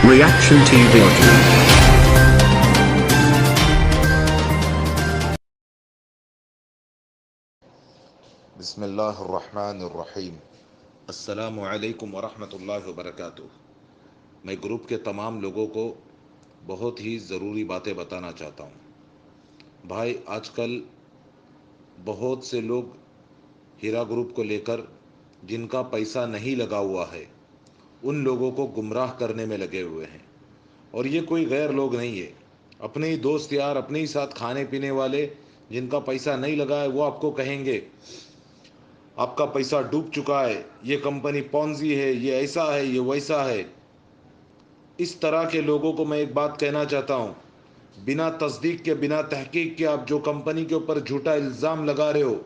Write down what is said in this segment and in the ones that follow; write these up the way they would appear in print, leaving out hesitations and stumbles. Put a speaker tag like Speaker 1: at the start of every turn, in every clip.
Speaker 1: Reaction TV audio.
Speaker 2: بسم اللہ الرحمن الرحیم۔ السلام علیکم ورحمۃ اللہ وبرکاتہ۔ میں گروپ کے تمام لوگوں کو بہت ہی ضروری باتیں بتانا چاہتا ہوں۔ بھائی، آج کل بہت سے لوگ ہیرا گروپ کو لے کر جن کا پیسہ نہیں لگا ہوا ہے ان لوگوں کو گمراہ کرنے میں لگے ہوئے ہیں، اور یہ کوئی غیر لوگ نہیں ہے، اپنے ہی دوست یار، اپنے ہی ساتھ کھانے پینے والے جن کا پیسہ نہیں لگا ہے وہ آپ کو کہیں گے آپ کا پیسہ ڈوب چکا ہے، یہ کمپنی پونزی ہے، یہ ایسا ہے، یہ ویسا ہے۔ اس طرح کے لوگوں کو میں ایک بات کہنا چاہتا ہوں، بنا تصدیق کے، بنا تحقیق کے آپ جو کمپنی کے اوپر جھوٹا الزام لگا رہے ہو،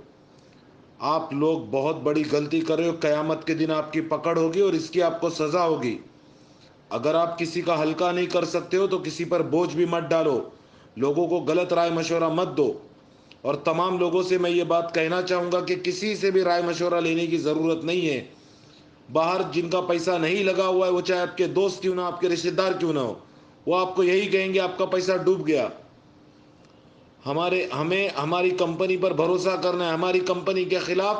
Speaker 2: آپ لوگ بہت بڑی غلطی کر رہے ہو۔ قیامت کے دن آپ کی پکڑ ہوگی اور اس کی آپ کو سزا ہوگی۔ اگر آپ کسی کا ہلکا نہیں کر سکتے ہو تو کسی پر بوجھ بھی مت ڈالو، لوگوں کو غلط رائے مشورہ مت دو۔ اور تمام لوگوں سے میں یہ بات کہنا چاہوں گا کہ کسی سے بھی رائے مشورہ لینے کی ضرورت نہیں ہے۔ باہر جن کا پیسہ نہیں لگا ہوا ہے، وہ چاہے آپ کے دوست کیوں نہ، آپ کے رشتہ دار کیوں نہ ہو، وہ آپ کو یہی کہیں گے آپ کا پیسہ ڈوب گیا۔ ہمیں ہماری کمپنی پر بھروسہ کرنا ہے۔ ہماری کمپنی کے خلاف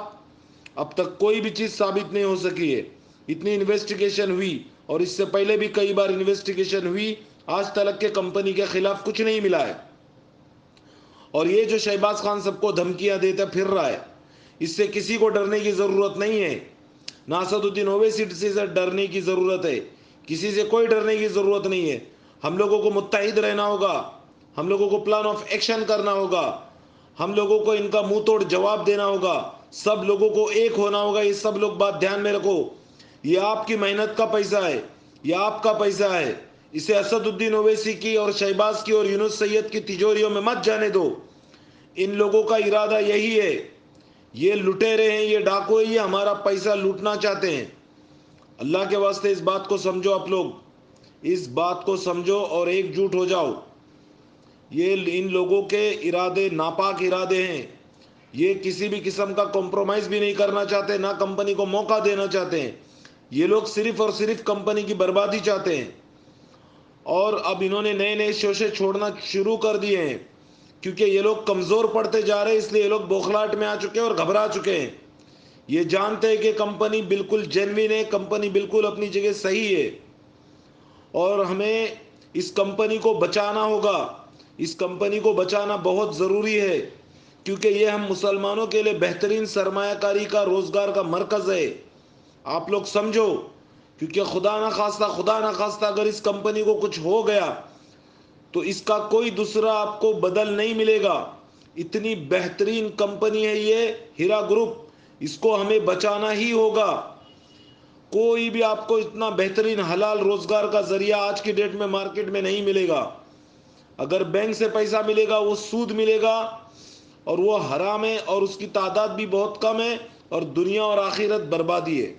Speaker 2: اب تک کوئی بھی چیز ثابت نہیں ہو سکی ہے۔ اتنی انویسٹیگیشن ہوئی اور اس سے پہلے بھی کئی بار انویسٹیگیشن ہوئی، آج تک کے کمپنی کے خلاف کچھ نہیں ملا ہے۔ اور یہ جو شہباز خان سب کو دھمکیاں دیتا پھر رہا ہے، اس سے کسی کو ڈرنے کی ضرورت نہیں ہے۔ ناصر الدین اویسی سے ڈرنے کی ضرورت ہے، کسی سے کوئی ڈرنے کی ضرورت نہیں ہے۔ ہم لوگوں کو متحد رہنا ہوگا، ہم لوگوں کو پلان آف ایکشن کرنا ہوگا، ہم لوگوں کو ان کا منہ توڑ جواب دینا ہوگا، سب لوگوں کو ایک ہونا ہوگا۔ یہ سب لوگ بات دھیان میں رکھو، یہ آپ کی محنت کا پیسہ ہے، یہ آپ کا پیسہ ہے۔ اسے اسد الدین اویسی کی اور شہباز کی اور یونس سید کی تجوریوں میں مت جانے دو۔ ان لوگوں کا ارادہ یہی ہے، یہ لٹیرے ہیں، یہ ڈاکو ہیں، یہ ہمارا پیسہ لوٹنا چاہتے ہیں۔ اللہ کے واسطے اس بات کو سمجھو، آپ لوگ اس بات کو سمجھو اور ایک جٹ ہو جاؤ۔ یہ ان لوگوں کے ارادے ناپاک ارادے ہیں، یہ کسی بھی قسم کا کمپرومائز بھی نہیں کرنا چاہتے، نہ کمپنی کو موقع دینا چاہتے ہیں۔ یہ لوگ صرف اور صرف کمپنی کی بربادی چاہتے ہیں۔ اور اب انہوں نے نئے نئے شوشے چھوڑنا شروع کر دیے ہیں، کیونکہ یہ لوگ کمزور پڑتے جا رہے ہیں، اس لیے یہ لوگ بوکھلاہٹ میں آ چکے ہیں اور گھبرا چکے ہیں۔ یہ جانتے ہیں کہ کمپنی بالکل جینوین ہے، کمپنی بالکل اپنی جگہ صحیح ہے، اور ہمیں اس کمپنی کو بچانا ہوگا۔ اس کمپنی کو بچانا بہت ضروری ہے، کیونکہ یہ ہم مسلمانوں کے لیے بہترین سرمایہ کاری کا، روزگار کا مرکز ہے۔ آپ لوگ سمجھو، کیونکہ خدا نہ خواستہ اگر اس کمپنی کو کچھ ہو گیا تو اس کا کوئی دوسرا آپ کو بدل نہیں ملے گا۔ اتنی بہترین کمپنی ہے یہ ہیرا گروپ، اس کو ہمیں بچانا ہی ہوگا۔ کوئی بھی آپ کو اتنا بہترین حلال روزگار کا ذریعہ آج کی ڈیٹ میں مارکیٹ میں نہیں ملے گا۔ اگر بینک سے پیسہ ملے گا وہ سود ملے گا، اور وہ حرام ہے، اور اس کی تعداد بھی بہت کم ہے، اور دنیا اور آخرت بربادی ہے۔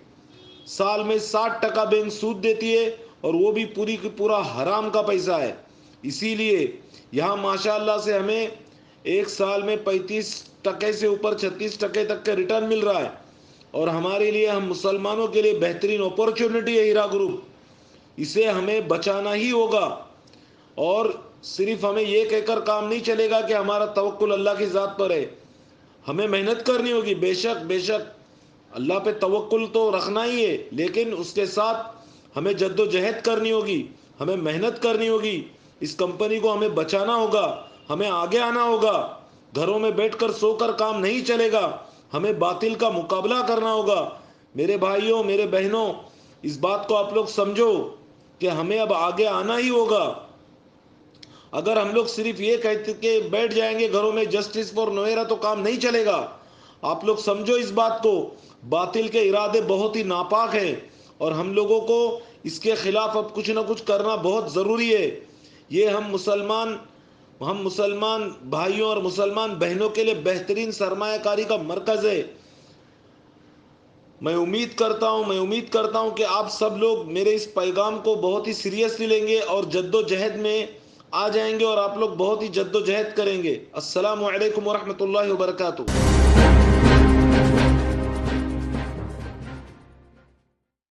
Speaker 2: سال میں 60% بینک سود دیتی ہے، اور وہ بھی پوری کی پورا حرام کا پیسہ ہے۔ اسی لیے یہاں ماشاءاللہ سے ہمیں ایک سال میں 35% سے اوپر 36% تک کا ریٹرن مل رہا ہے، اور ہمارے لیے، ہم مسلمانوں کے لیے بہترین اپورچونٹی ہے ہیرا گروپ۔ اسے ہمیں بچانا ہی ہوگا، اور صرف ہمیں یہ کہہ کر کام نہیں چلے گا کہ ہمارا توکل اللہ کی ذات پر ہے۔ ہمیں محنت کرنی ہوگی، بے شک اللہ پہ توکل تو رکھنا ہی ہے، لیکن اس کے ساتھ ہمیں جد و جہد کرنی ہوگی، ہمیں محنت کرنی ہوگی۔ اس کمپنی کو ہمیں بچانا ہوگا، ہمیں آگے آنا ہوگا۔ گھروں میں بیٹھ کر سو کر کام نہیں چلے گا، ہمیں باطل کا مقابلہ کرنا ہوگا۔ میرے بھائیوں، میرے بہنوں، اس بات کو آپ لوگ سمجھو کہ ہمیں اب آگے آنا ہی ہوگا۔ اگر ہم لوگ صرف یہ کہتے کہ بیٹھ جائیں گے گھروں میں جسٹس فار نویرا، تو کام نہیں چلے گا۔ آپ لوگ سمجھو اس بات کو، باطل کے ارادے بہت ہی ناپاک ہیں، اور ہم لوگوں کو اس کے خلاف اب کچھ نہ کچھ کرنا بہت ضروری ہے۔ یہ ہم مسلمان بھائیوں اور مسلمان بہنوں کے لیے بہترین سرمایہ کاری کا مرکز ہے۔ میں امید کرتا ہوں کہ آپ سب لوگ میرے اس پیغام کو بہت ہی سیریسلی لیں گے اور جد و جہد میں آ جائیں گے، اور آپ لوگ بہت ہی جد و جہد کریں گے۔ السلام علیکم ورحمۃ اللہ وبرکاتہ۔